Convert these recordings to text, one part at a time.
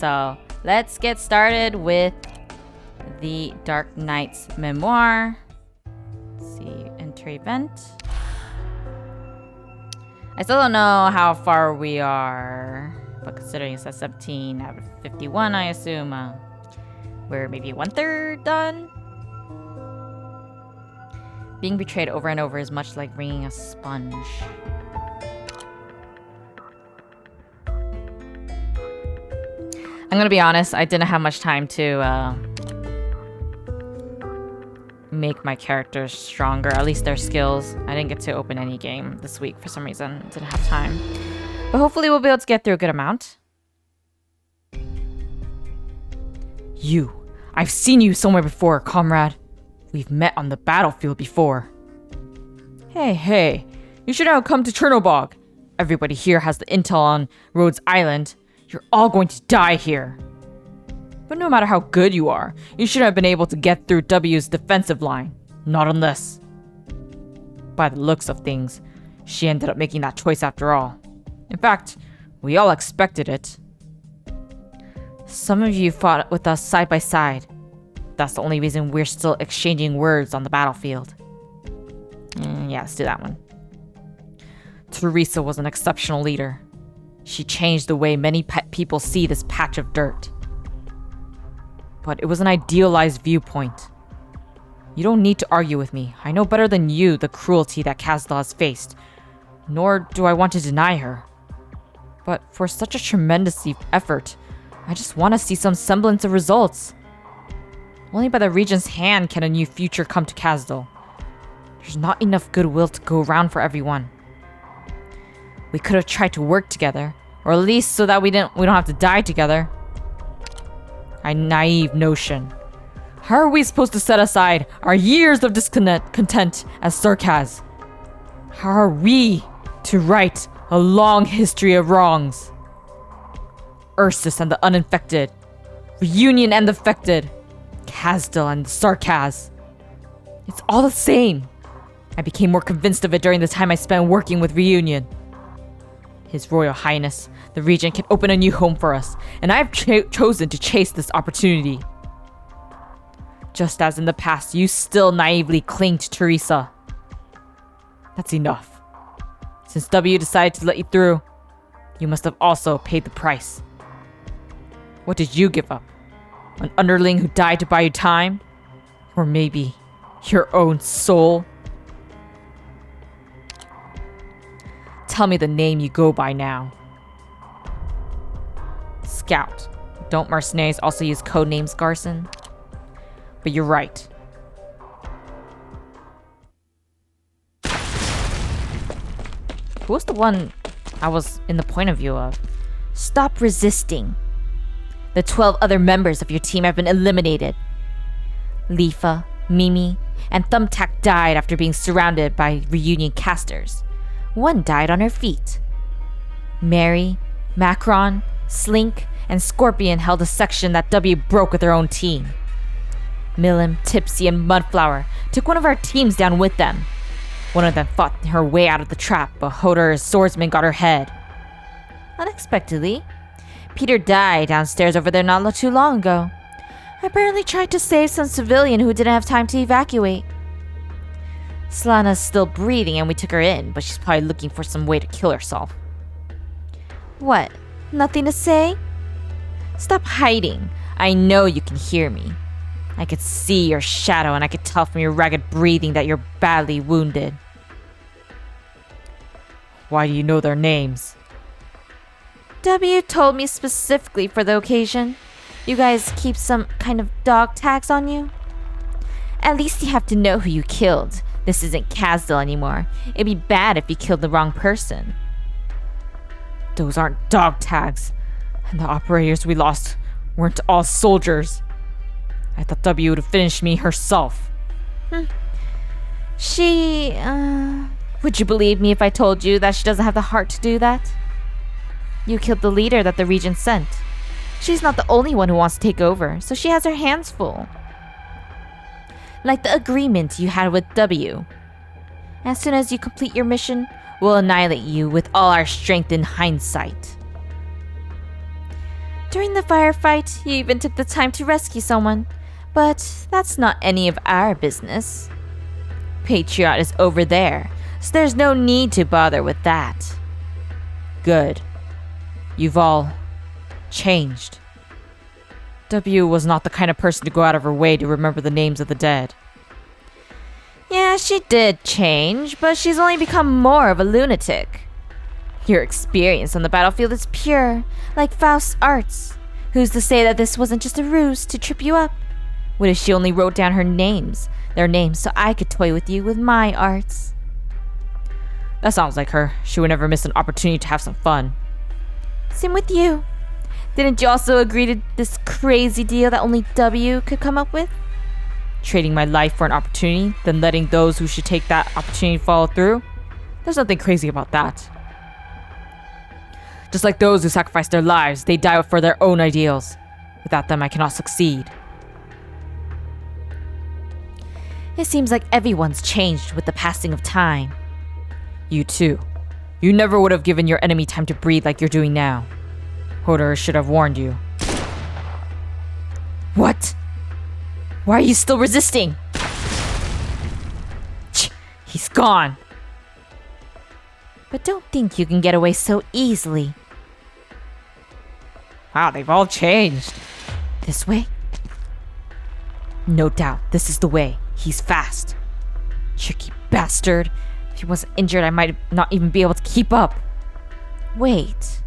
So let's get started with the Darknights Memoir. Let's see, enter event. I still don't know how far we are, but considering it's at 17 out of 51, I assume we're maybe 1/3 done. Being betrayed over and over is much like wringing a sponge. I'm gonna be honest, I didn't have much time to make my characters stronger, at least their skills. I didn't get to open any game this week for some reason. Didn't have time. But hopefully we'll be able to get through a good amount. You. I've seen you somewhere before, comrade. We've met on the battlefield before. Hey. You should have come to Chernobog. Everybody here has the intel on Rhodes Island. You're all going to die here. But no matter how good you are, you shouldn't have been able to get through W's defensive line. Not unless... By the looks of things, she ended up making that choice after all. In fact, we all expected it. Some of you fought with us side by side. That's the only reason we're still exchanging words on the battlefield. Yeah, let's do that one. Teresa was an exceptional leader. She changed the way many people see this patch of dirt. But it was an idealized viewpoint. You don't need to argue with me. I know better than you the cruelty that Kazdal has faced, nor do I want to deny her. But for such a tremendous effort, I just want to see some semblance of results. Only by the Regent's hand can a new future come to Kazdal. There's not enough goodwill to go around for everyone. We could have tried to work together, or at least so that we don't have to die together. A naive notion. How are we supposed to set aside our years of discontent as Sarkaz? How are we to right a long history of wrongs? Ursus and the uninfected, Reunion and the affected, Kazdal and Sarkaz. It's all the same. I became more convinced of it during the time I spent working with Reunion. His Royal Highness, the Regent, can open a new home for us, and I've chosen to chase this opportunity. Just as in the past, you still naively cling to Teresa. That's enough. Since W decided to let you through, you must have also paid the price. What did you give up? An underling who died to buy you time? Or maybe your own soul? Tell me the name you go by now. Scout. Don't mercenaries also use codenames, Garson? But you're right. Who was the one I was in the point of view of? Stop resisting. The 12 other members of your team have been eliminated. Lifa, Mimi, and Thumbtack died after being surrounded by Reunion casters. One died on her feet. Mary, Macron, Slink, and Scorpion held a section that W broke with their own team. Milim, Tipsy, and Mudflower took one of our teams down with them. One of them fought her way out of the trap, but Hodor's swordsman got her head. Unexpectedly, Peter died downstairs over there not too long ago. I apparently tried to save some civilian who didn't have time to evacuate. Slana's still breathing and we took her in, but she's probably looking for some way to kill herself. What? Nothing to say? Stop hiding. I know you can hear me. I could see your shadow and I could tell from your ragged breathing that you're badly wounded. Why do you know their names? W told me specifically for the occasion. You guys keep some kind of dog tags on you? At least you have to know who you killed. This isn't Kazdal anymore. It'd be bad if you killed the wrong person. Those aren't dog tags. And the operators we lost weren't all soldiers. I thought W would have finished me herself. Would you believe me if I told you that she doesn't have the heart to do that? You killed the leader that the Regent sent. She's not the only one who wants to take over, so she has her hands full. Like the agreement you had with W. As soon as you complete your mission, we'll annihilate you with all our strength in hindsight. During the firefight, you even took the time to rescue someone. But that's not any of our business. Patriot is over there, so there's no need to bother with that. Good. You've all changed. W was not the kind of person to go out of her way to remember the names of the dead. Yeah, she did change, but she's only become more of a lunatic. Your experience on the battlefield is pure, like Faust's arts. Who's to say that this wasn't just a ruse to trip you up? What if she only wrote down their names, so I could toy with you with my arts? That sounds like her. She would never miss an opportunity to have some fun. Same with you. Didn't you also agree to this crazy deal that only W could come up with? Trading my life for an opportunity, then letting those who should take that opportunity follow through? There's nothing crazy about that. Just like those who sacrifice their lives, they die for their own ideals. Without them, I cannot succeed. It seems like everyone's changed with the passing of time. You too. You never would have given your enemy time to breathe like you're doing now. Hoder should have warned you. What? Why are you still resisting? He's gone. But don't think you can get away so easily. Wow, they've all changed. This way? No doubt, this is the way. He's fast. Tricky bastard. If he wasn't injured, I might not even be able to keep up. Wait.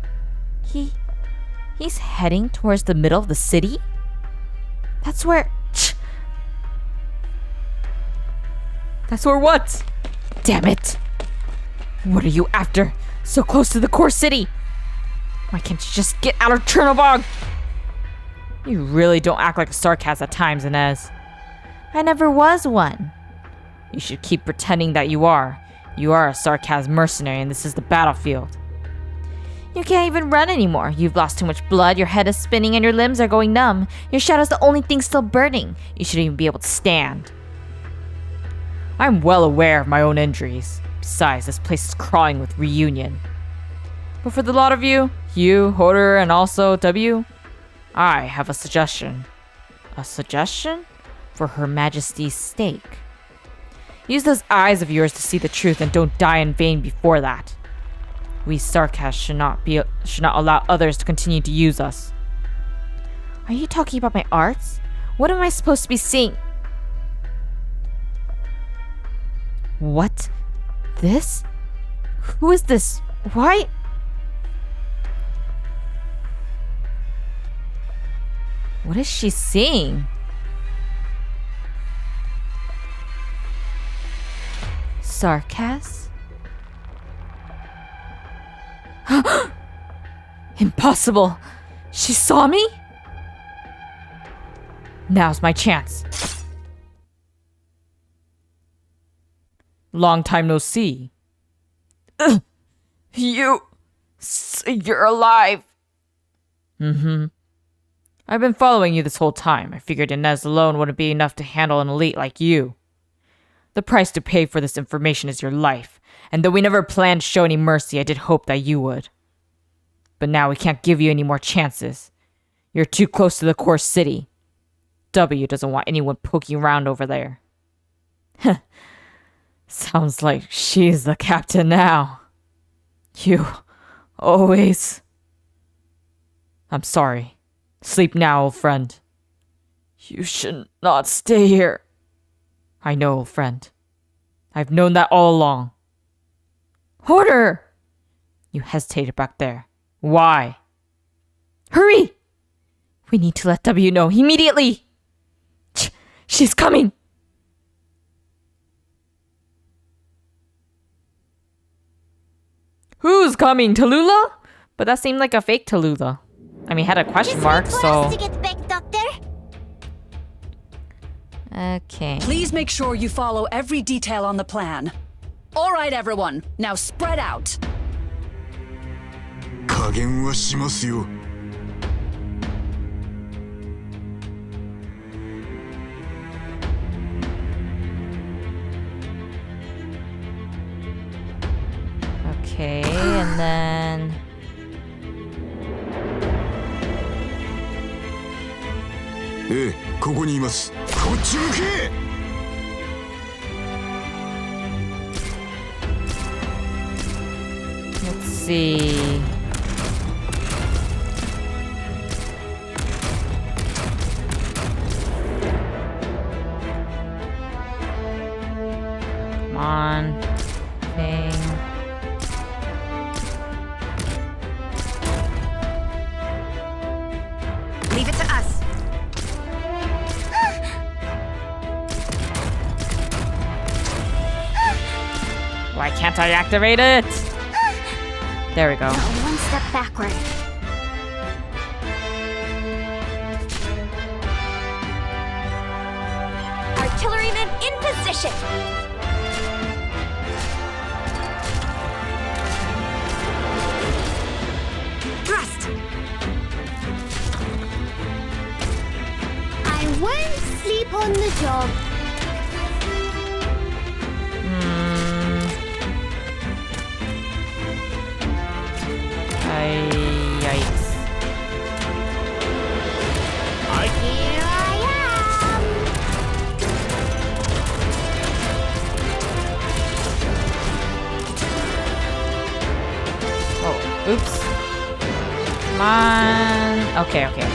He's heading towards the middle of the city? That's where... That's where what? Damn it. What are you after? So close to the core city. Why can't you just get out of Chernobog? You really don't act like a Sarkaz at times, Ines. I never was one. You should keep pretending that you are. You are a Sarkaz mercenary and this is the battlefield. You can't even run anymore. You've lost too much blood, your head is spinning, and your limbs are going numb. Your shadow's the only thing still burning. You shouldn't even be able to stand. I'm well aware of my own injuries. Besides, this place is crawling with reunion. But for the lot of you, Hoder, and also W, I have a suggestion. A suggestion? For Her Majesty's stake. Use those eyes of yours to see the truth and don't die in vain before that. We Sarkaz should not allow others to continue to use us. Are you talking about my arts? What am I supposed to be seeing? What? This? Who is this? Why? What is she seeing? Sarkaz? Impossible! She saw me? Now's my chance. Long time no see. You're alive. I've been following you this whole time. I figured Ines alone wouldn't be enough to handle an elite like you. The price to pay for this information is your life, and though we never planned to show any mercy, I did hope that you would. But now we can't give you any more chances. You're too close to the core city. W doesn't want anyone poking around over there. Sounds like she's the captain now. You always... I'm sorry. Sleep now, old friend. You should not stay here. I know, old friend. I've known that all along. Hoder! You hesitated back there. Why? Hurry! We need to let W know immediately! She's coming! Who's coming, Talulah? But that seemed like a fake Talulah. I mean, had a question mark, so... To get back, Doctor? Okay. Please make sure you follow every detail on the plan. All right, everyone. Now spread out. 加減はしますよ。Okay, and then... ええ、ここにいます。こっち向け。 Let's see. Come on. Thing. Leave it to us. Why can't I activate it? There we go. One step backward. Artillerymen in position. Thrust. I won't sleep on the job. Yikes. Here I am. Oh, oops. Come on. Okay, okay.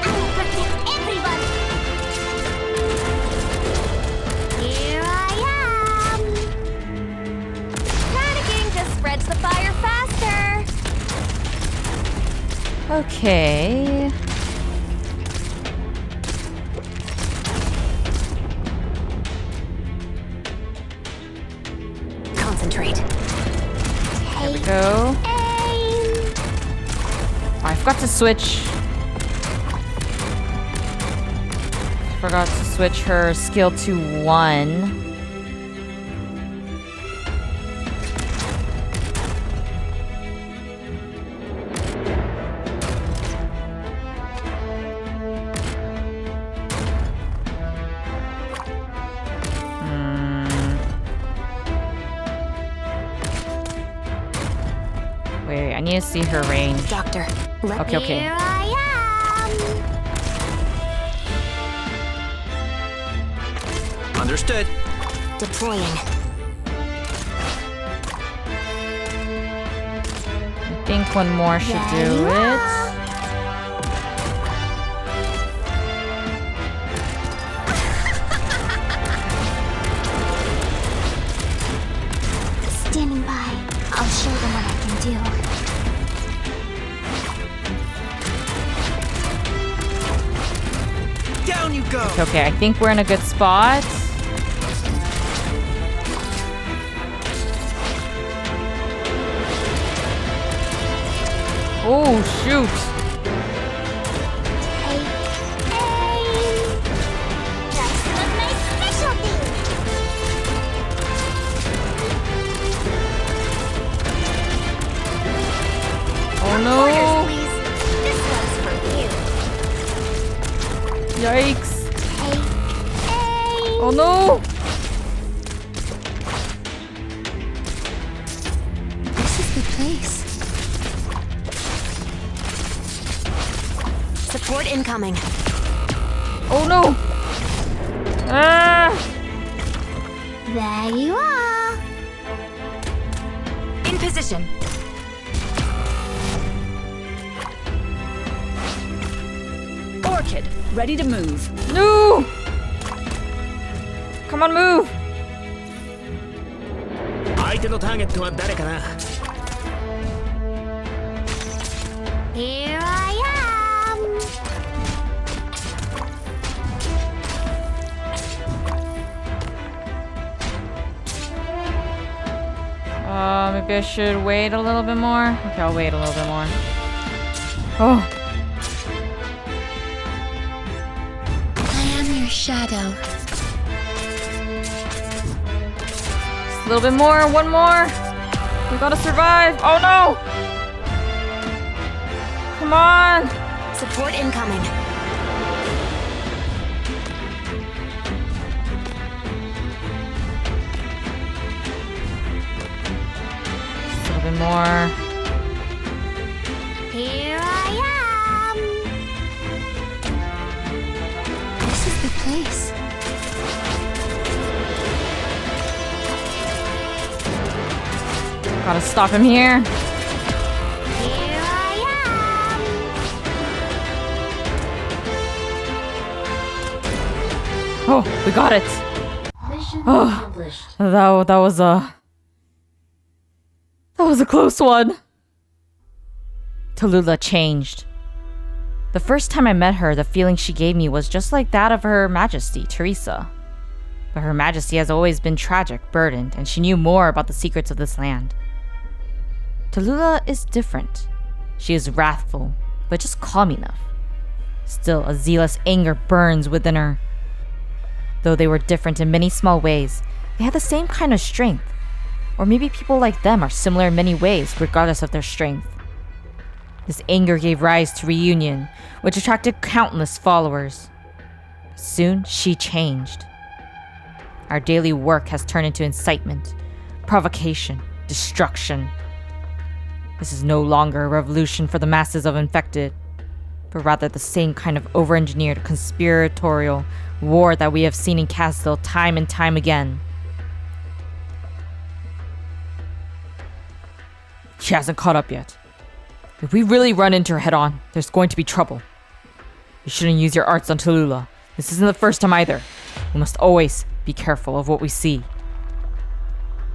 I'll protect everybody. Here I am. Panicking just spreads the fire faster. Okay. Concentrate. There we go. Aim. Oh, I forgot to switch. Forgot to switch her skill to 1. Wait, I need to see her range. Doctor. Okay, okay. Here I Understood. am. Deploying. I think one more should do it. Standing by. I'll show them what I can do. Down you go. Okay, I think we're in a good spot. Oh, shoot. Aim. That's one of my specialties. Oh no. Orders, please. This one's for you. Yikes. Aim. Oh no. This is the place. Support incoming. Oh no. Ah. There you are. In position. Orchid, ready to move. No. Come on, move. 相手のターゲットは誰かな。 Here I am. Maybe I should wait a little bit more. Okay, I'll wait a little bit more. Oh. I am your shadow. Just a little bit more. One more. We gotta survive. Oh no. Come on. Support incoming. Just a little bit more. Here I am. Gotta stop him here. Here I am. Oh, we got it. Mission Oh. accomplished. That was a close one. Talulah changed. The first time I met her, the feeling she gave me was just like that of Her Majesty, Teresa. But Her Majesty has always been tragic, burdened, and she knew more about the secrets of this land. Talulah is different. She is wrathful, but just calm enough. Still, a zealous anger burns within her. Though they were different in many small ways, they had the same kind of strength. Or maybe people like them are similar in many ways, regardless of their strength. This anger gave rise to reunion, which attracted countless followers. Soon, she changed. Our daily work has turned into incitement, provocation, destruction. This is no longer a revolution for the masses of infected, but rather the same kind of over-engineered conspiratorial war that we have seen in Castle time and time again. She hasn't caught up yet. If we really run into her head-on, there's going to be trouble. You shouldn't use your arts on Talulah. This isn't the first time either. We must always be careful of what we see.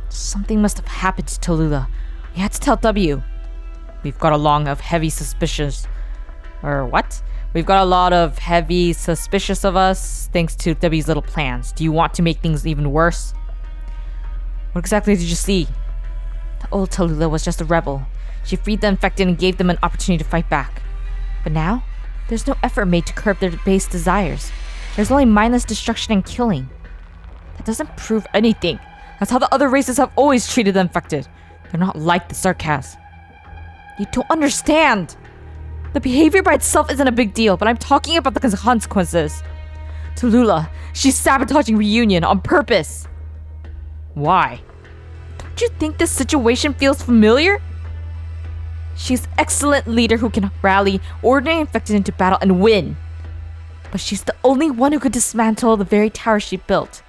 Something must have happened to Talulah. We had to tell W. We've got a lot of heavy suspicious... We've got a lot of heavy suspicious of us thanks to W's little plans. Do you want to make things even worse? What exactly did you see? The old Talulah was just a rebel. She freed the infected and gave them an opportunity to fight back. But now, there's no effort made to curb their base desires. There's only mindless destruction and killing. That doesn't prove anything. That's how the other races have always treated the infected. They're not like the Sarkaz. You don't understand. The behavior by itself isn't a big deal, but I'm talking about the consequences. Talulah, she's sabotaging reunion on purpose. Why? Don't you think this situation feels familiar? She's an excellent leader who can rally ordinary infected into battle and win. But she's the only one who could dismantle the very tower she built.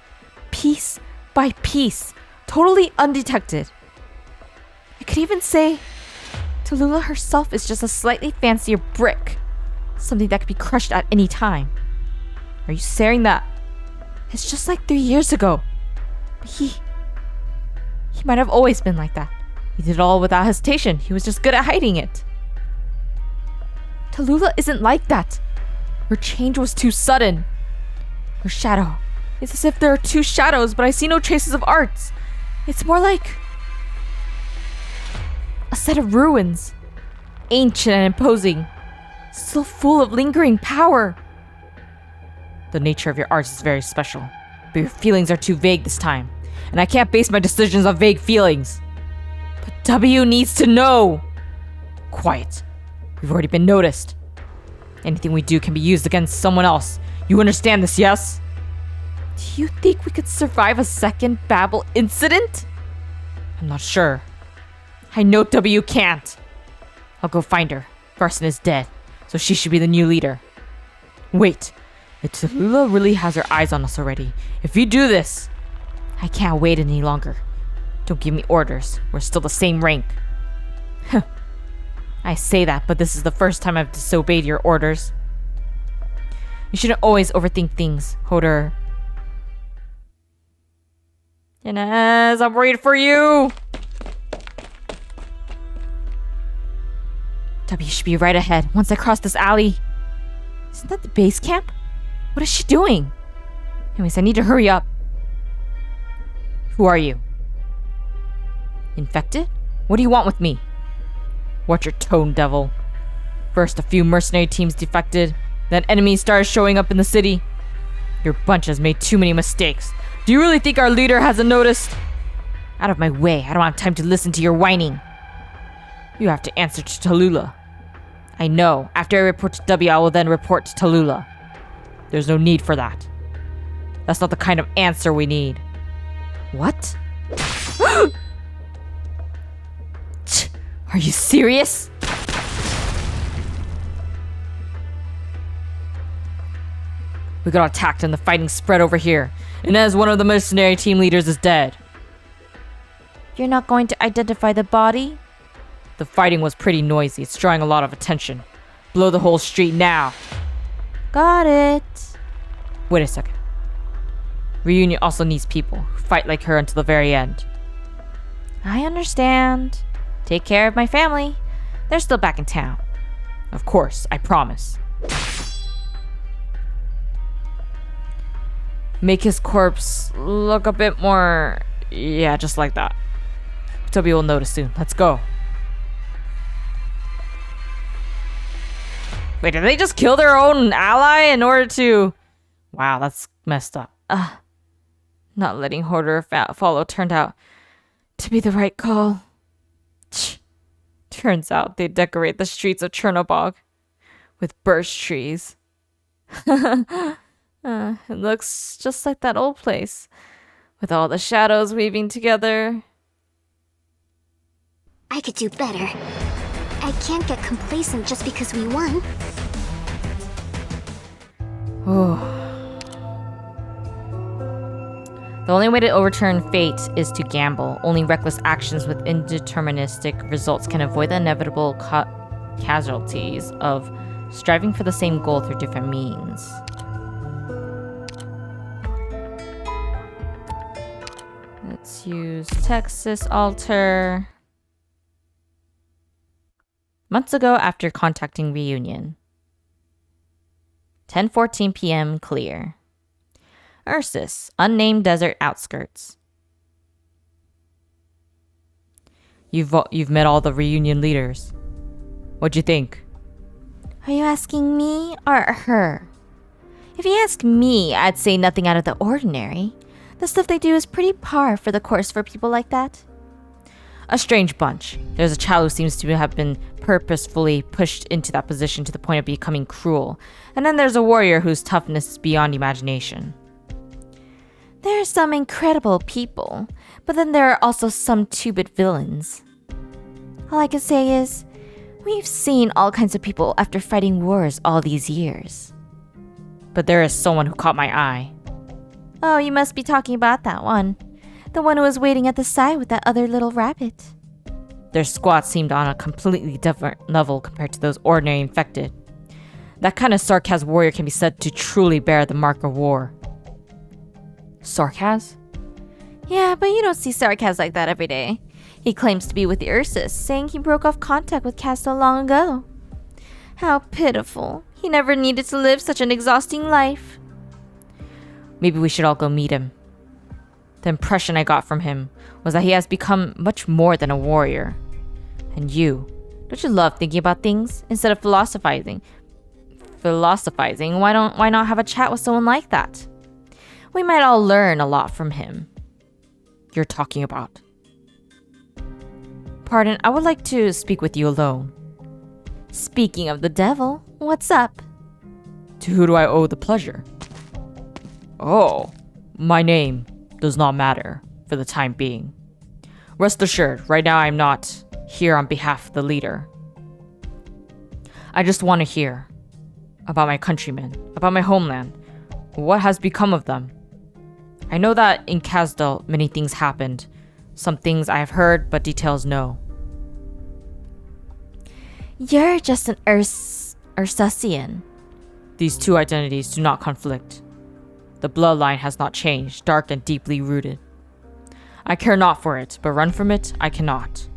Piece by piece. Totally undetected. I could even say Talulah herself is just a slightly fancier brick. Something that could be crushed at any time. Are you saying that? It's just like 3 years ago. But he might have always been like that. He did it all without hesitation. He was just good at hiding it. Talulah isn't like that. Her change was too sudden. Her shadow. It's as if there are two shadows, but I see no traces of arts. It's more like a set of ruins. Ancient and imposing. Still full of lingering power. The nature of your arts is very special, but your feelings are too vague this time, and I can't base my decisions on vague feelings. But W needs to know. Quiet. We've already been noticed. Anything we do can be used against someone else. You understand this, yes? Do you think we could survive a second Babel incident? I'm not sure. I know W can't. I'll go find her. Farson is dead, so she should be the new leader. Wait. If Talulah really has her eyes on us already, if you do this, I can't wait any longer. Don't give me orders. We're still the same rank. I say that, but this is the first time I've disobeyed your orders. You shouldn't always overthink things, Hoder. Ines, I'm worried for you! W should be right ahead once I cross this alley. Isn't that the base camp? What is she doing? Anyways, I need to hurry up. Who are you? Infected? What do you want with me? Watch your tone, devil. First, a few mercenary teams defected, then enemies started showing up in the city. Your bunch has made too many mistakes. Do you really think our leader hasn't noticed? Out of my way, I don't have time to listen to your whining. You have to answer to Talulah. I know. After I report to W, I will then report to Talulah. There's no need for that. That's not the kind of answer we need. What? Are you serious? We got attacked and the fighting spread over here. Ines, one of the mercenary team leaders, is dead. You're not going to identify the body? The fighting was pretty noisy. It's drawing a lot of attention. Blow the whole street now. Got it. Wait a second. Reunion also needs people who fight like her until the very end. I understand. Take care of my family. They're still back in town. Of course, I promise. Make his corpse look a bit more... Yeah, just like that. Toby will notice soon. Let's go. Wait, did they just kill their own ally in order to... Wow, that's messed up. Not letting Hoarder follow turned out to be the right call. Turns out they decorate the streets of Chernobog with birch trees. It looks just like that old place, with all the shadows weaving together. I could do better. I can't get complacent just because we won. The only way to overturn fate is to gamble. Only reckless actions with indeterministic results can avoid the inevitable casualties of striving for the same goal through different means. Let's use Texas Alter. Months ago after contacting Reunion. 10:14 p.m. clear. Ursus, unnamed desert outskirts. You've met all the Reunion leaders. What'd you think? Are you asking me or her? If you ask me, I'd say nothing out of the ordinary. The stuff they do is pretty par for the course for people like that. A strange bunch. There's a child who seems to have been purposefully pushed into that position to the point of becoming cruel. And then there's a warrior whose toughness is beyond imagination. There are some incredible people, but then there are also some two-bit villains. All I can say is, we've seen all kinds of people after fighting wars all these years. But there is someone who caught my eye. Oh, you must be talking about that one. The one who was waiting at the side with that other little rabbit. Their squad seemed on a completely different level compared to those ordinary infected. That kind of Sarkaz warrior can be said to truly bear the mark of war. Sarkaz? Yeah, but you don't see Sarkaz like that every day. He claims to be with the Ursus, saying he broke off contact with Castle long ago. How pitiful. He never needed to live such an exhausting life. Maybe we should all go meet him. The impression I got from him was that he has become much more than a warrior. And you, don't you love thinking about things instead of philosophizing? Why not have a chat with someone like that? We might all learn a lot from him. You're talking about. Pardon, I would like to speak with you alone. Speaking of the devil, what's up? To who do I owe the pleasure? Oh, my name does not matter for the time being. Rest assured, right now I'm not here on behalf of the leader. I just want to hear about my countrymen, about my homeland. What has become of them? I know that in Kasdal many things happened. Some things I have heard, but details no. You're just an Ursusian. These two identities do not conflict. The bloodline has not changed, dark and deeply rooted. I care not for it, but run from it, I cannot.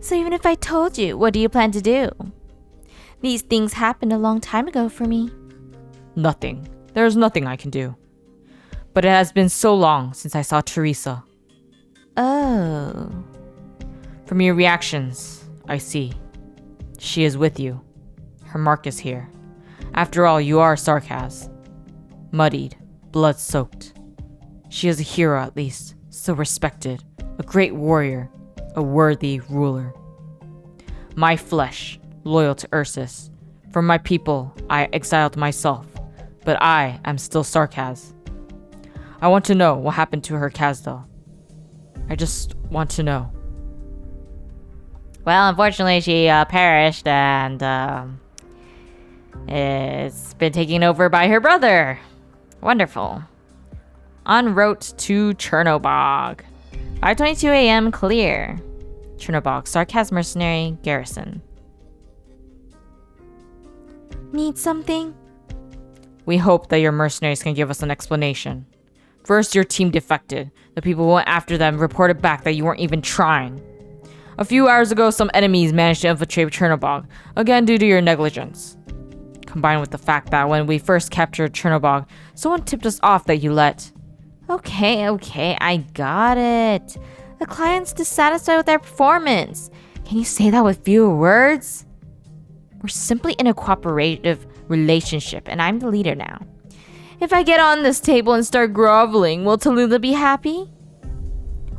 So even if I told you, what do you plan to do? These things happened a long time ago for me. Nothing. There is nothing I can do. But it has been so long since I saw Teresa. Oh. From your reactions, I see. She is with you. Her mark is here. After all, you are Sarkaz. Muddied, blood-soaked. She is a hero at least, so respected, a great warrior, a worthy ruler. My flesh, loyal to Ursus. From my people, I exiled myself, but I am still Sarkaz. I want to know what happened to her Kasdal. I just want to know. Well, unfortunately, she perished, and it's been taken over by her brother. Wonderful. En route to Chernobog. 5:22 a.m. clear. Chernobog, Sarkaz mercenary, garrison. Need something? We hope that your mercenaries can give us an explanation. First, your team defected. The people who went after them reported back that you weren't even trying. A few hours ago, some enemies managed to infiltrate Chernobog, again due to your negligence. Combined with the fact that when we first captured Chernobog, someone tipped us off that you let. Okay, I got it. The client's dissatisfied with their performance. Can you say that with fewer words? We're simply in a cooperative relationship, and I'm the leader now. If I get on this table and start groveling, will Talulah be happy?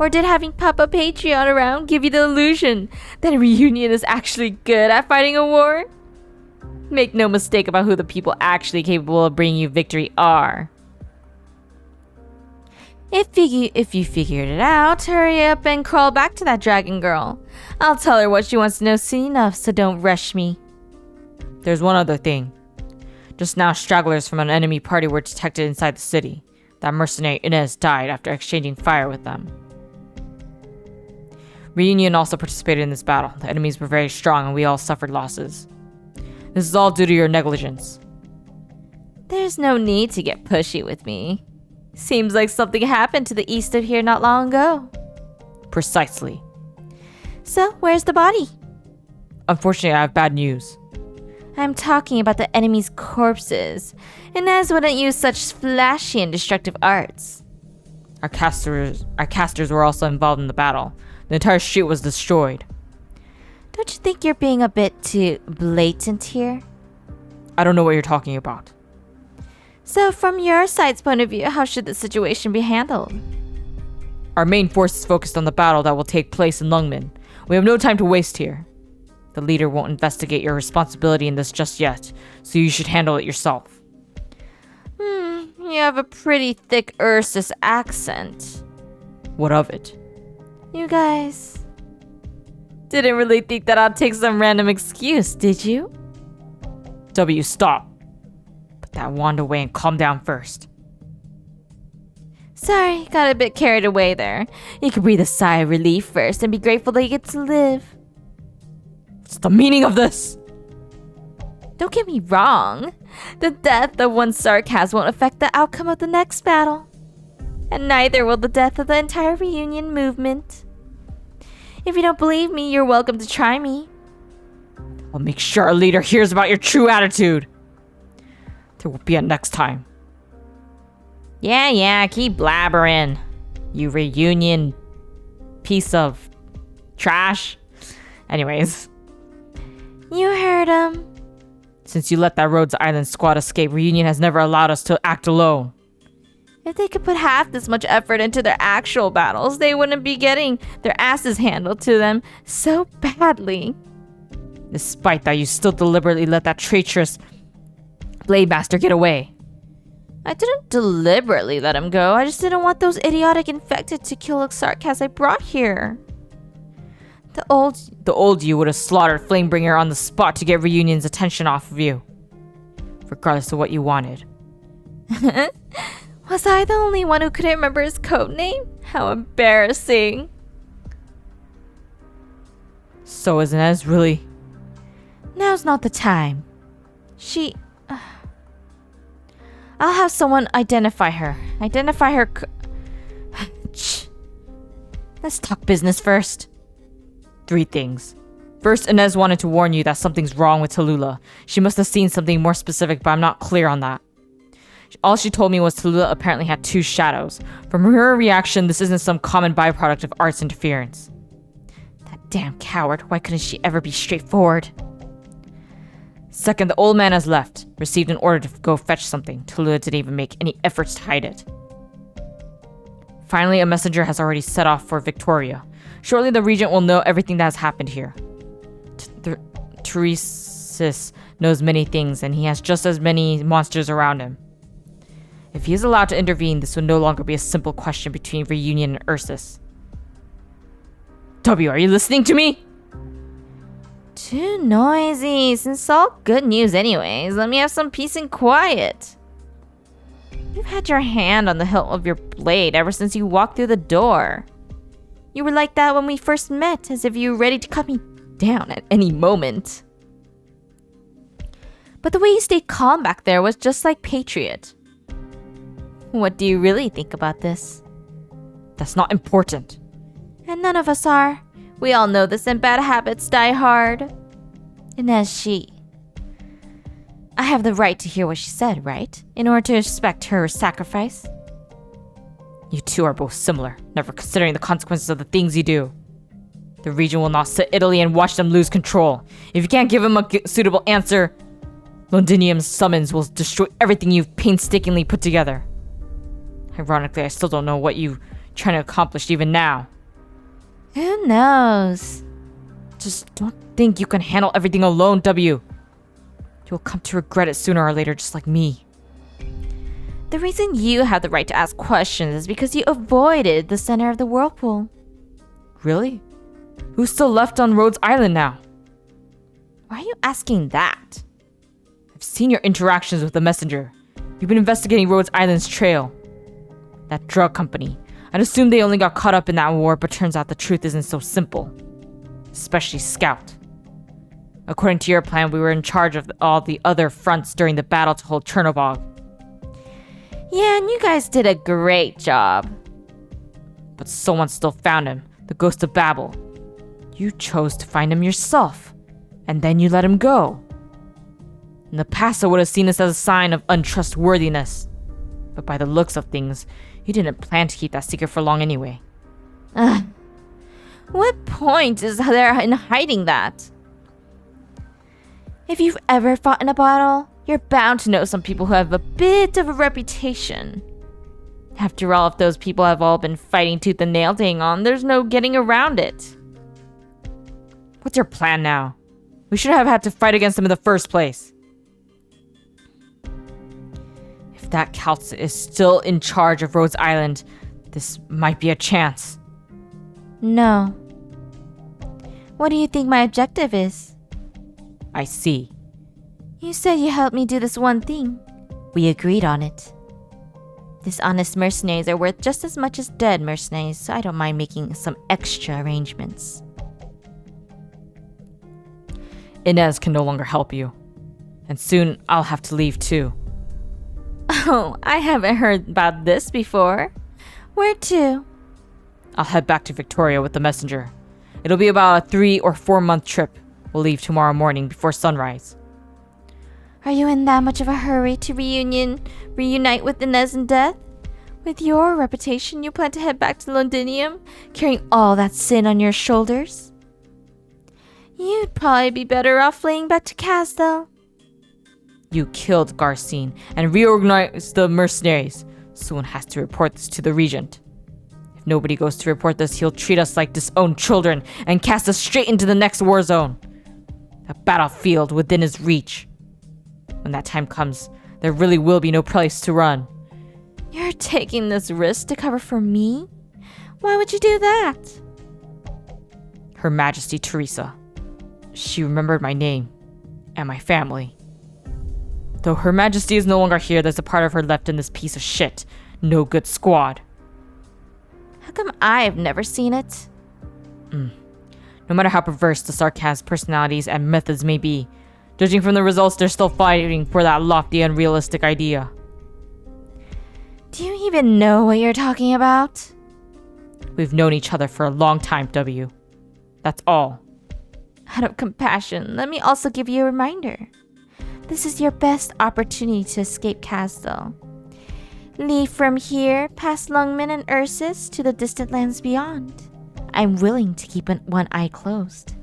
Or did having Papa Patreon around give you the illusion that a reunion is actually good at fighting a war? Make no mistake about who the people actually capable of bringing you victory are. If you figured it out, hurry up and crawl back to that dragon girl. I'll tell her what she wants to know soon enough, so don't rush me. There's one other thing. Just now, stragglers from an enemy party were detected inside the city. That mercenary Ines died after exchanging fire with them. Reunion also participated in this battle. The enemies were very strong and we all suffered losses. This is all due to your negligence. There's no need to get pushy with me. Seems like something happened to the east of here not long ago. Precisely. So, where's the body? Unfortunately, I have bad news. I'm talking about the enemy's corpses. Ines wouldn't use such flashy and destructive arts. Our casters were also involved in the battle. The entire street was destroyed. Don't you think you're being a bit too blatant here? I don't know what you're talking about. So, from your side's point of view, how should the situation be handled? Our main force is focused on the battle that will take place in Lungmen. We have no time to waste here. The leader won't investigate your responsibility in this just yet, so you should handle it yourself. You have a pretty thick Ursus accent. What of it? You guys didn't really think that I'd take some random excuse, did you? W, stop. Put that wand away and calm down first. Sorry, got a bit carried away there. You could breathe a sigh of relief first and be grateful that you get to live. What's the meaning of this? Don't get me wrong. The death of one Sarkaz won't affect the outcome of the next battle. And neither will the death of the entire reunion movement. If you don't believe me, you're welcome to try me. I'll make sure our leader hears about your true attitude. There will be a next time. Yeah, keep blabbering. You reunion piece of trash. Anyways. You heard him. Since you let that Rhodes Island squad escape, Reunion has never allowed us to act alone. If they could put half this much effort into their actual battles, they wouldn't be getting their asses handled to them so badly. Despite that, you still deliberately let that traitorous Blade Master get away. I didn't deliberately let him go. I just didn't want those idiotic infected to kill the Sarkaz I brought here. The old you would have slaughtered Flamebringer on the spot to get Reunion's attention off of you. Regardless of what you wanted. Was I the only one who couldn't remember his code name? How embarrassing. So is Ines really? Now's not the time. I'll have someone identify her. Let's talk business first. 3 things. First, Ines wanted to warn you that something's wrong with Talulah. She must have seen something more specific, but I'm not clear on that. All she told me was Talulah apparently had 2 shadows. From her reaction, this isn't some common byproduct of arts interference. That damn coward. Why couldn't she ever be straightforward? Second, the old man has left. Received an order to go fetch something. Talulah didn't even make any efforts to hide it. Finally, a messenger has already set off for Victoria. Shortly, the regent will know everything that has happened here. Teresa knows many things, and he has just as many monsters around him. If he is allowed to intervene, this would no longer be a simple question between Reunion and Ursus. W, are you listening to me? Too noisy. Since it's all good news anyways, let me have some peace and quiet. You've had your hand on the hilt of your blade ever since you walked through the door. You were like that when we first met, as if you were ready to cut me down at any moment. But the way you stayed calm back there was just like Patriot. What do you really think about this? That's not important. And none of us are. We all know this, and bad habits die hard. Ines, I have the right to hear what she said, right? In order to respect her sacrifice. You two are both similar, never considering the consequences of the things you do. The region will not sit idly and watch them lose control. If you can't give them a suitable answer, Londinium's summons will destroy everything you've painstakingly put together. Ironically, I still don't know what you're trying to accomplish even now. Who knows? Just don't think you can handle everything alone, W. You'll come to regret it sooner or later, just like me. The reason you have the right to ask questions is because you avoided the center of the whirlpool. Really? Who's still left on Rhodes Island now? Why are you asking that? I've seen your interactions with the messenger. You've been investigating Rhodes Island's trail. That drug company. I'd assumed they only got caught up in that war, but turns out the truth isn't so simple. Especially Scout. According to your plan, we were in charge of all the other fronts during the battle to hold Chernobog. Yeah, and you guys did a great job. But someone still found him, the ghost of Babel. You chose to find him yourself, and then you let him go. In the past, I would have seen this as a sign of untrustworthiness. But by the looks of things, you didn't plan to keep that secret for long anyway. What point is there in hiding that? If you've ever fought in a battle, you're bound to know some people who have a bit of a reputation. After all, if those people have all been fighting tooth and nail to hang on, there's no getting around it. What's your plan now? We should have had to fight against them in the first place. If that Calc is still in charge of Rhodes Island, this might be a chance. No. What do you think my objective is? I see. You said you helped me do this one thing. We agreed on it. Dishonest mercenaries are worth just as much as dead mercenaries, so I don't mind making some extra arrangements. Ines can no longer help you. And soon I'll have to leave too. Oh, I haven't heard about this before. Where to? I'll head back to Victoria with the messenger. It'll be about a 3 or 4 month trip. We'll leave tomorrow morning before sunrise. Are you in that much of a hurry to reunite with Ines in death? With your reputation, you plan to head back to Londinium, carrying all that sin on your shoulders? You'd probably be better off fleeing back to Castel. You killed Garcine and reorganized the mercenaries. Someone has to report this to the regent. If nobody goes to report this, he'll treat us like disowned children and cast us straight into the next war zone. A battlefield within his reach. When that time comes, there really will be no place to run. You're taking this risk to cover for me? Why would you do that? Her Majesty Teresa. She remembered my name and my family. Though Her Majesty is no longer here, there's a part of her left in this piece of shit. No good squad. How come I've never seen it? No matter how perverse the Sarkaz personalities and methods may be, judging from the results, they're still fighting for that lofty, unrealistic idea. Do you even know what you're talking about? We've known each other for a long time, W. That's all. Out of compassion, let me also give you a reminder. This is your best opportunity to escape Castel. Leave from here, past Lungmen and Ursus, to the distant lands beyond. I'm willing to keep one eye closed.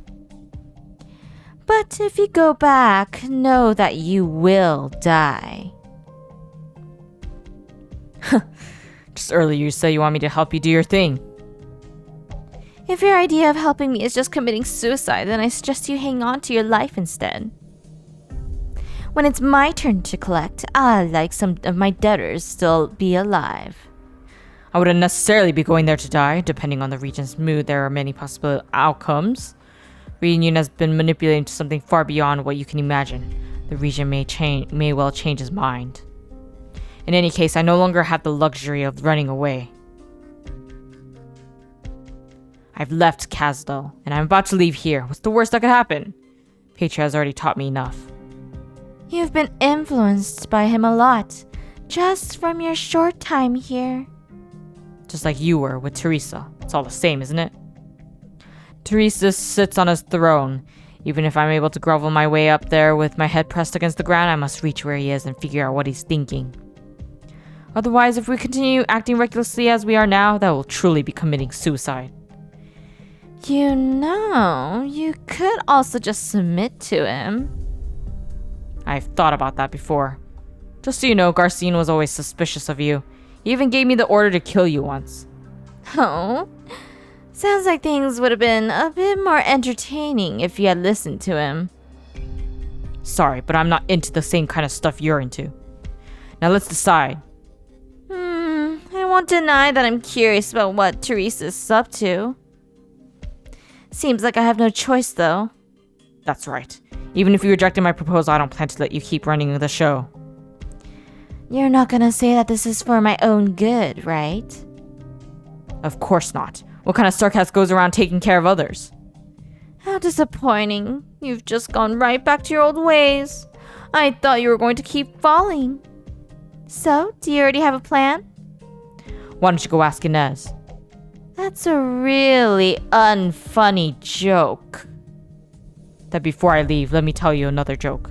But if you go back, know that you will die. Just earlier you said you want me to help you do your thing. If your idea of helping me is just committing suicide, then I suggest you hang on to your life instead. When it's my turn to collect, I'd like some of my debtors still be alive. I wouldn't necessarily be going there to die. Depending on the regent's mood, there are many possible outcomes. Reunion has been manipulated to something far beyond what you can imagine. The regent may well change his mind. In any case, I no longer have the luxury of running away. I've left Kazdal, and I'm about to leave here. What's the worst that could happen? Petra has already taught me enough. You've been influenced by him a lot, just from your short time here. Just like you were with Teresa. It's all the same, isn't it? Teresa sits on his throne. Even if I'm able to grovel my way up there with my head pressed against the ground, I must reach where he is and figure out what he's thinking. Otherwise, if we continue acting recklessly as we are now, that will truly be committing suicide. You know, you could also just submit to him. I've thought about that before. Just so you know, Garcine was always suspicious of you. He even gave me the order to kill you once. Oh, sounds like things would have been a bit more entertaining if you had listened to him. Sorry, but I'm not into the same kind of stuff you're into. Now let's decide. I won't deny that I'm curious about what Teresa's up to. Seems like I have no choice, though. That's right. Even if you rejected my proposal, I don't plan to let you keep running the show. You're not gonna say that this is for my own good, right? Of course not. What kind of Sarkaz goes around taking care of others? How disappointing. You've just gone right back to your old ways. I thought you were going to keep falling. So, do you already have a plan? Why don't you go ask Ines? That's a really unfunny joke. That before I leave, let me tell you another joke.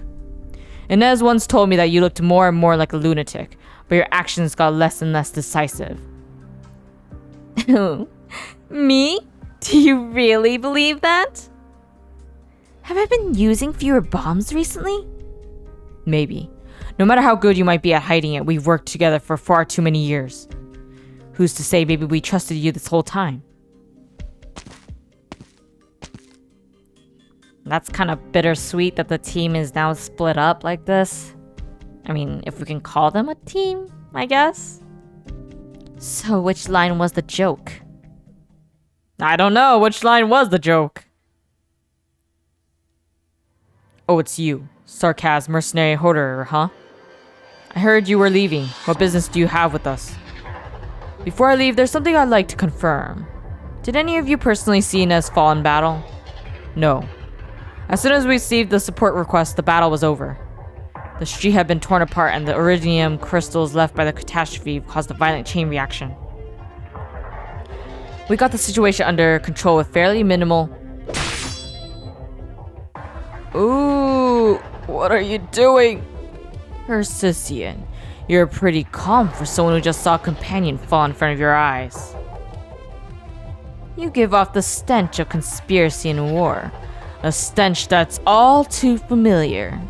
Ines once told me that you looked more and more like a lunatic, but your actions got less and less decisive. Me? Do you really believe that? Have I been using fewer bombs recently? Maybe. No matter how good you might be at hiding it, we've worked together for far too many years. Who's to say maybe we trusted you this whole time? That's kind of bittersweet that the team is now split up like this. I mean, if we can call them a team, I guess. So which line was the joke? I don't know. Which line was the joke? Oh, it's you. Sarkaz, mercenary hoarder, huh? I heard you were leaving. What business do you have with us? Before I leave, there's something I'd like to confirm. Did any of you personally see Ines fall in battle? No. As soon as we received the support request, the battle was over. The street had been torn apart and the iridium crystals left by the catastrophe caused a violent chain reaction. We got the situation under control with fairly minimal... Ooh, what are you doing? Persician, you're pretty calm for someone who just saw a companion fall in front of your eyes. You give off the stench of conspiracy and war. A stench that's all too familiar.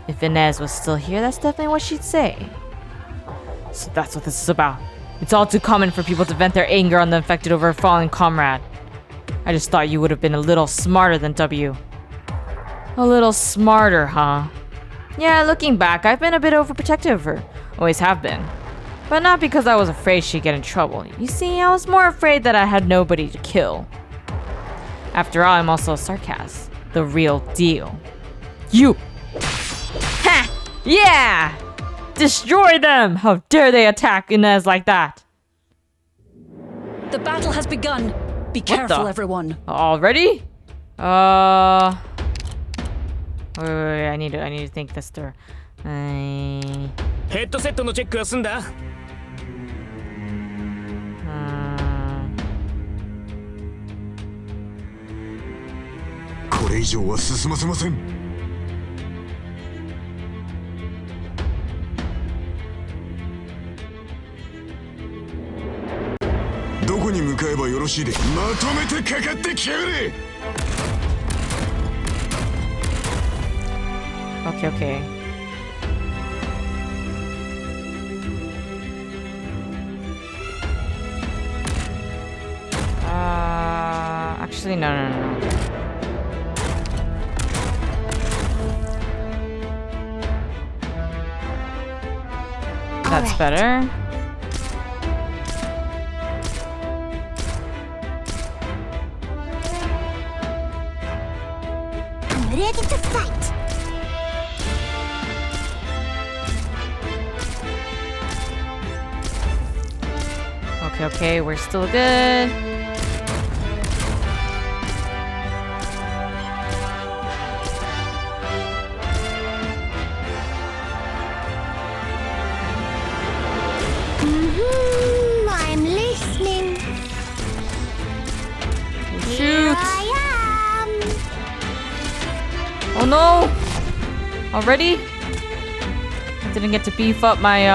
If Ines was still here, that's definitely what she'd say. So that's what this is about. It's all too common for people to vent their anger on the infected over a fallen comrade. I just thought you would have been a little smarter than W. A little smarter, huh? Yeah, looking back, I've been a bit overprotective of her. Always have been. But not because I was afraid she'd get in trouble. You see, I was more afraid that I had nobody to kill. After all, I'm also a Sarkaz. The real deal. You! Ha! Yeah! Destroy them! How dare they attack Ines like that? The battle has begun. Be careful, everyone. Already? Wait, I need to think this through. ヘッドセットのチェックは済んだ。これ以上は進ませません。どこに向かえばよろしいで。まとめてかかってきやがれ。Okay, okay. Actually, no. That's better. I'm ready to fight. Okay, we're still good. no! Already? I didn't get to beef up my,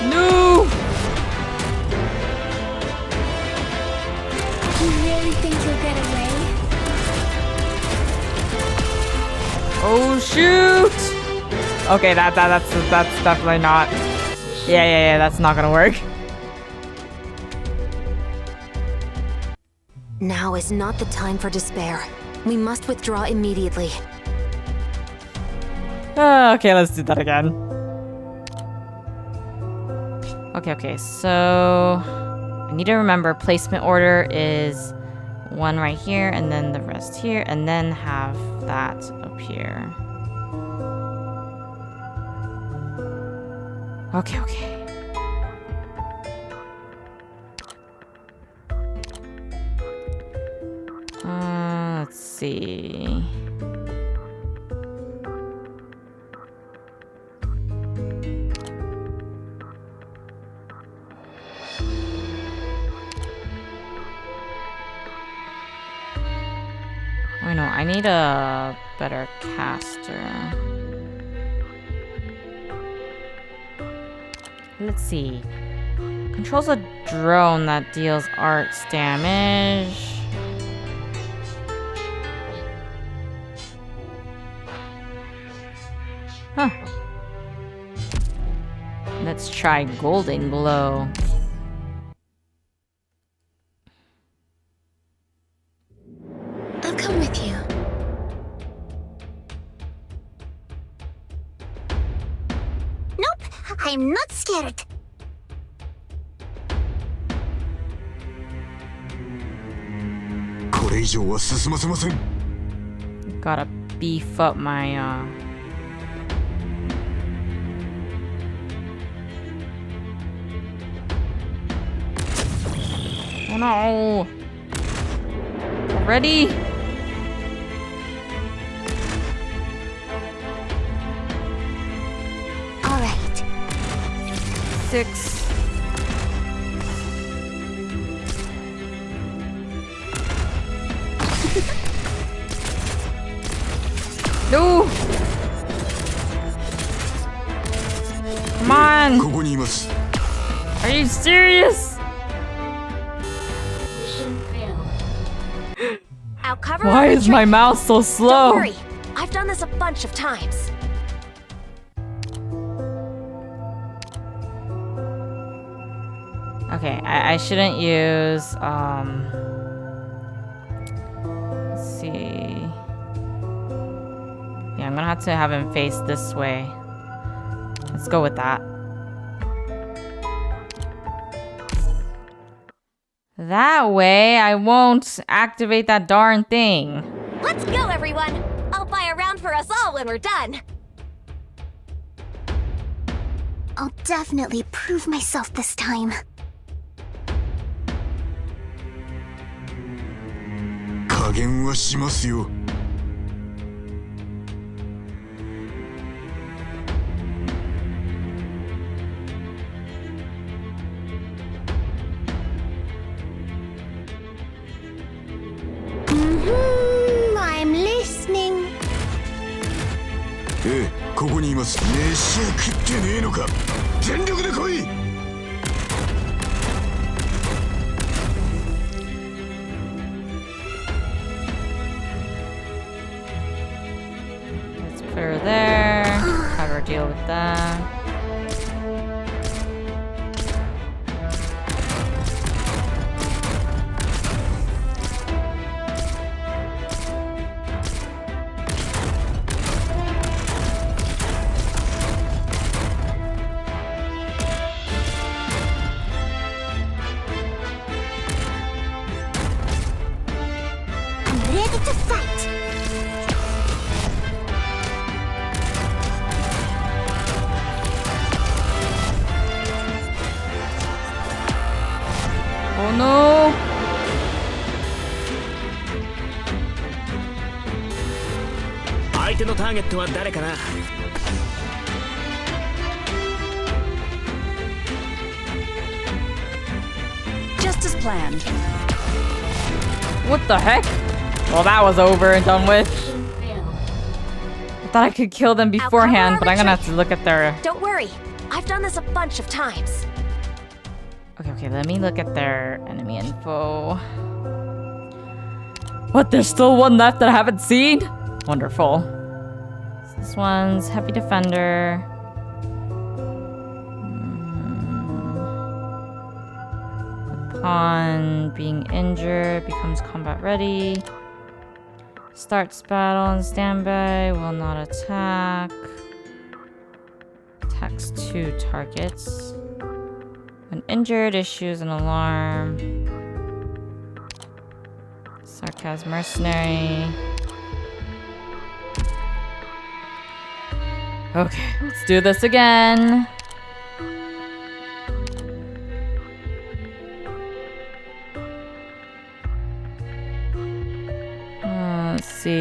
No! You really think you'll get away? Oh, shoot! Okay, that's definitely not. Yeah, that's not gonna work. Now is not the time for despair. We must withdraw immediately. Okay, let's do that again. Okay, so I need to remember placement order is one right here and then the rest here and then have that up here. Okay. Let's see. Oh no, I need a better caster. Let's see. Controls a drone that deals arts damage. Huh. Let's try Golden Glow. I'll come with you. Nope, I'm not scared. Gotta beef up my, Oh no! Ready? All right. 6. No! Come on! Are you serious? I'll cover Why up the is my trick. mouse so slow? Don't worry, I've done this a bunch of times. Okay, I shouldn't use, let's see. Yeah, I'm gonna have to have him face this way. Let's go with that. That way, I won't activate that darn thing. Let's go, everyone! I'll buy a round for us all when we're done. I'll definitely prove myself this time. I'm listening. ここにいます。飯を食ってねえのか。全力で来い。 Let's put her there. Have her deal with that. I'm ready to fight. Oh no! Just just as planned. What the heck? Well, that was over and done with. I thought I could kill them beforehand, but I'm gonna have to look at their... Don't worry. I've done this a bunch of times. Okay, let me look at their enemy info. What, there's still one left that I haven't seen? Wonderful. So this one's heavy defender. Upon being injured, becomes combat ready. Starts battle and standby, will not attack. Attacks 2 targets. When injured, issues an alarm. Sarkaz mercenary. Okay, let's do this again. Let's see.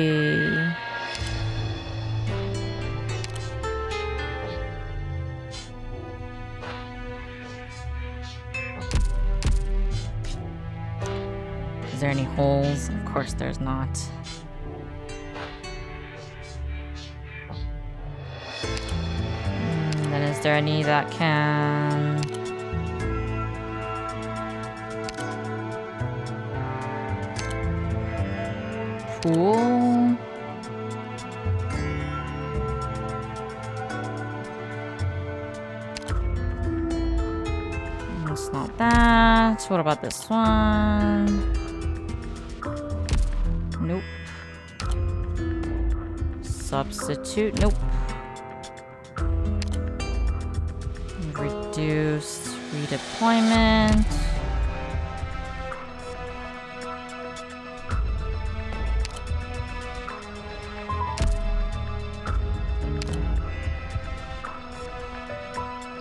Is there any holes? Of course there's not. Then is there any that can... Cool. It's not that. What about this one? Nope. Substitute. Nope. Reduced redeployment.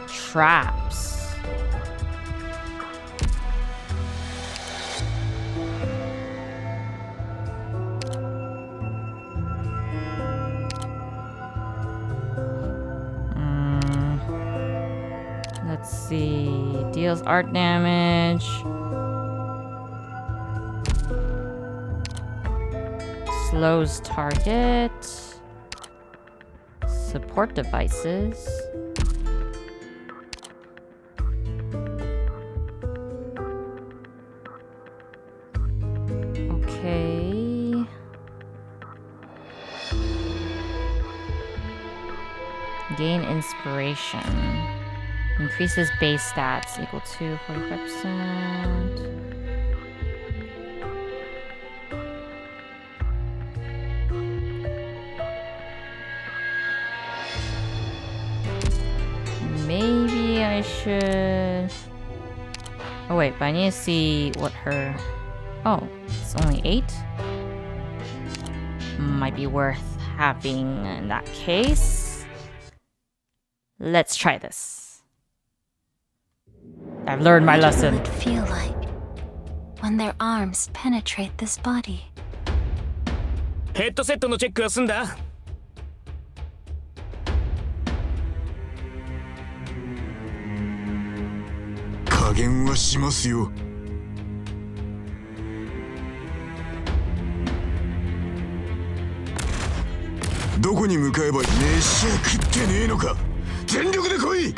Traps. Let's see. Deals art damage. Slows target. Support devices. Okay. Gain inspiration. Increases base stats equal to 45%. Maybe I should... Oh wait, but I need to see what her... Oh, it's only 8? Might be worth having in that case. Let's try this. I've learned my lesson. What would it feel like when their arms penetrate this body? ヘッドセットのチェックは済んだ。加減はしますよ。どこに向かえば飯は食ってねえのか。全力で来い。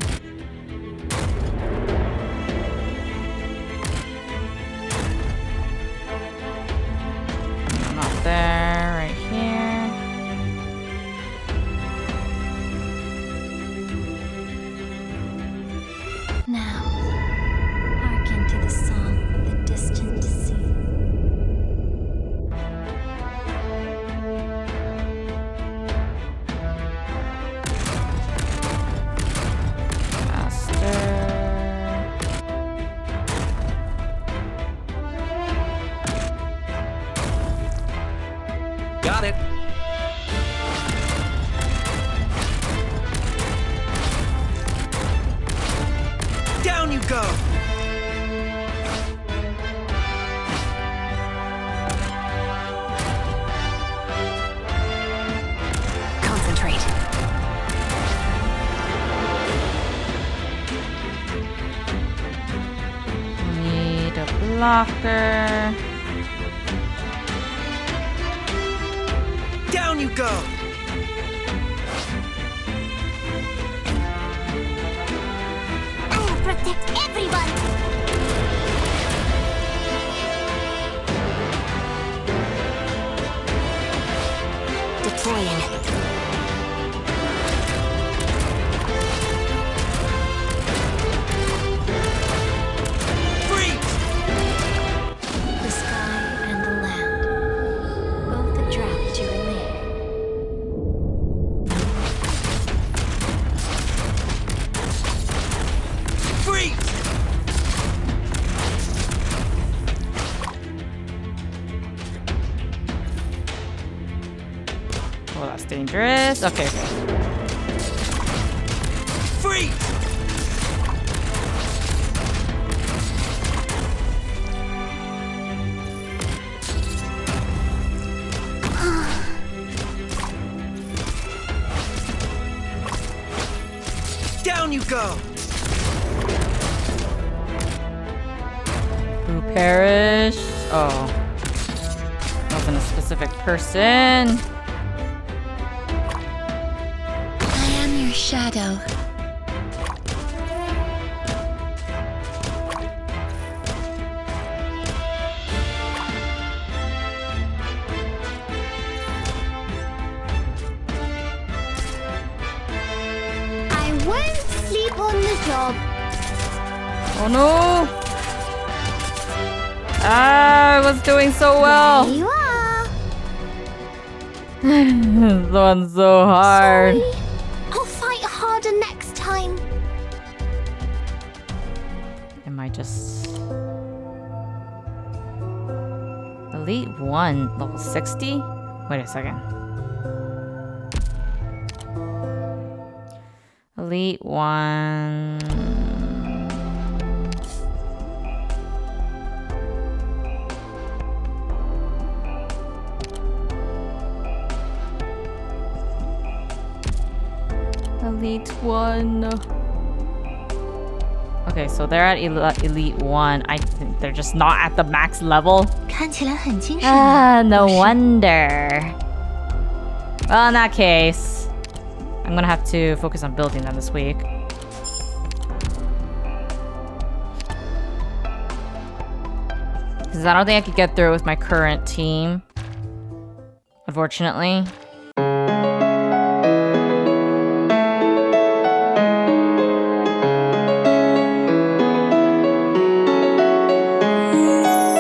Not there, right here. Now, hearken to the song of the distant sea. Got it. Down you go. Concentrate. Need a Locker. Down you go! I'll protect everyone! Deploying. The sky and the land, both a drought to remain. Freeze! Oh, that's dangerous. Okay. Freeze! Down you go! Who perished? Oh. Wasn't a specific person. I am your shadow. I won't sleep on the job. Oh no! Ah, I was doing so well. There you are. This one's so hard. Sorry. I'll fight harder next time. Am I just... Elite 1, level 60? Wait a second. Elite 1... Elite 1. Okay, so they're at Elite 1. I think they're just not at the max level. 看起来很精神。 Ah, no wonder. Well, in that case, I'm gonna have to focus on building them this week. Because I don't think I could get through with my current team. Unfortunately.